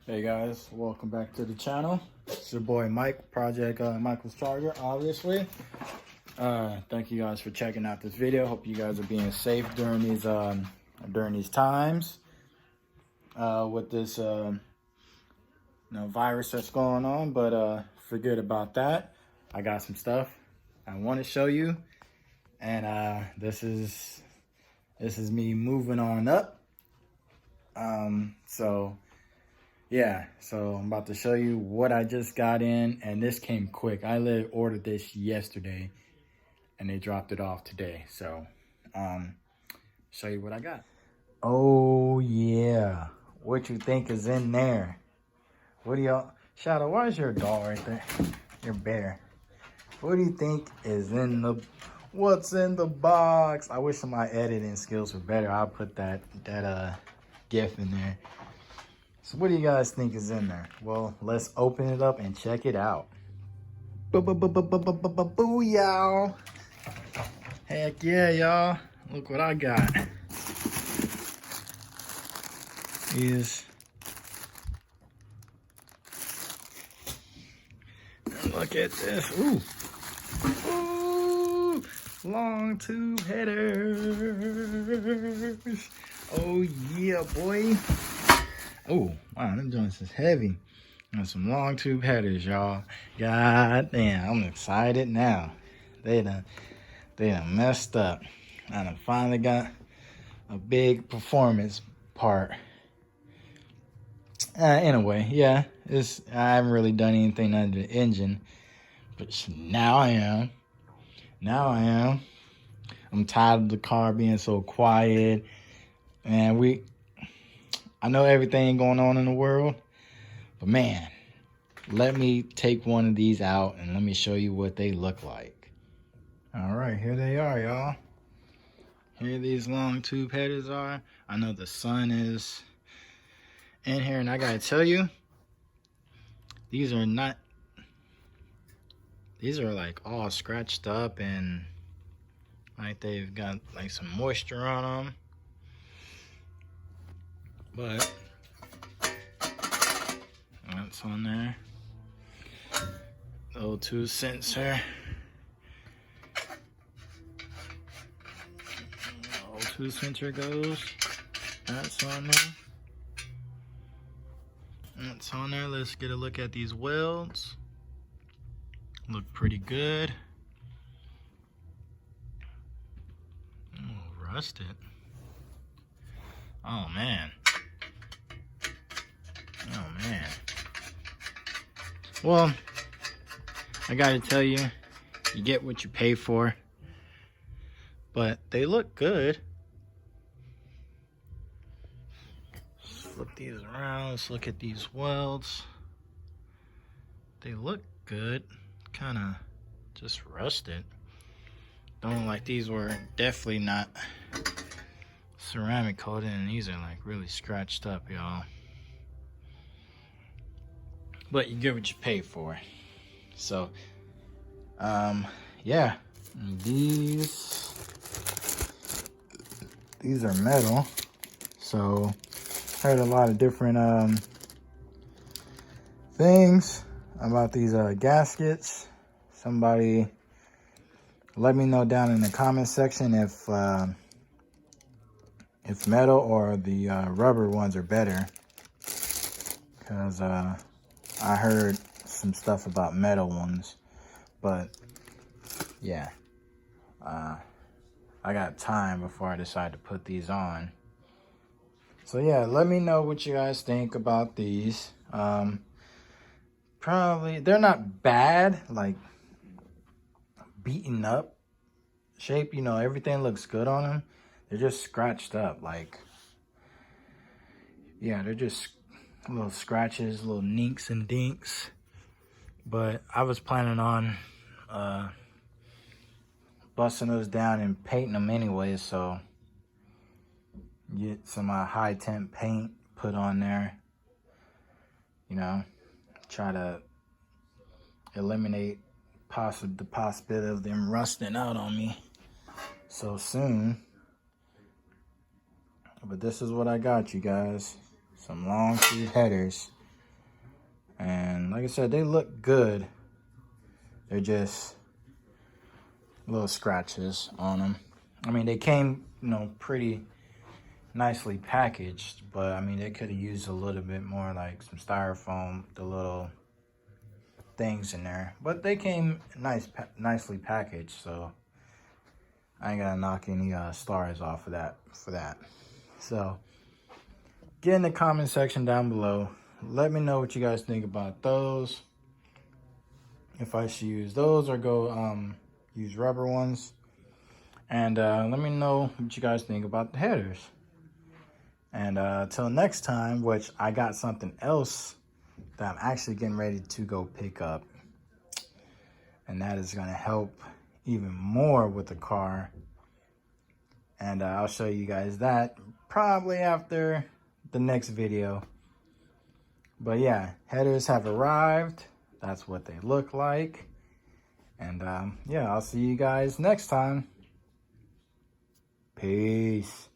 Hey guys, welcome back to the channel. It's your boy Mike, Project Michael's Charger, obviously. Thank you guys for checking out this video. Hope you guys are being safe during these times with this virus that's going on. But forget about that. I got some stuff I want to show you, and this is me moving on up. Yeah, so I'm about to show you what I just got in, and this came quick. I ordered this yesterday, and they dropped it off today. So, show you what I got. Oh yeah, what you think is in there? What do y'all? Shadow, why is your dog right there? Your bear. What do you think is in the? What's in the box? I wish my editing skills were better. I'll put that GIF in there. So what do you guys think is in there? Well, let's open it up and check it out. Boo, y'all. Heck yeah, y'all. Look what I got. Look at this. Ooh, long tube headers. Oh yeah, boy. Oh, wow, them joints is heavy. And some long tube headers, y'all. God damn, I'm excited now. They done messed up. I done finally got a big performance part. Anyway, yeah, I haven't really done anything under the engine, but now I am. I'm tired of the car being so quiet, and I know everything going on in the world, but man, let me take one of these out and let me show you what they look like. All right, here they are, y'all. Here these long tube headers are. I know the sun is in here, and I gotta tell you, these are like all scratched up and like they've got like some moisture on them. But that's on there. O2 sensor. O2 sensor goes. That's on there. That's on there. Let's get a look at these welds. Look pretty good. Oh, rusted. Oh man. Oh man. Well, I gotta tell you, you get what you pay for. But they look good. Let's flip these around. Let's look at these welds. They look good. Kind of just rusted. Don't look like these were definitely not ceramic coated, and these are like really scratched up, y'all. But you get what you pay for. So, yeah, these are metal. So, heard a lot of different things about these gaskets. Somebody let me know down in the comment section if metal or the rubber ones are better, because I heard some stuff about metal ones. But yeah, I got time before I decide to put these on. So yeah, let me know what you guys think about these. Probably they're not bad, like beaten up shape, you know, everything looks good on them. They're just scratched up, like, yeah, they're just little scratches, little ninks and dinks. But I was planning on busting those down and painting them anyway, so get some high temp paint put on there, you know, try to eliminate the possibility of them rusting out on me so soon. But this is what I got, you guys. Some long tube headers. And like I said, they look good. They're just little scratches on them. I mean, they came, you know, pretty nicely packaged, but I mean, they could have used a little bit more, like some styrofoam, the little things in there. But they came nicely packaged, so I ain't gonna knock any stars off of that for that. So get in the comment section down below. Let me know what you guys think about those. If I should use those or go use rubber ones. And let me know what you guys think about the headers. And till next time, which I got something else that I'm actually getting ready to go pick up. And that is going to help even more with the car. And I'll show you guys that probably after the next video. But yeah, headers have arrived. That's what they look like. And yeah, I'll see you guys next time. Peace.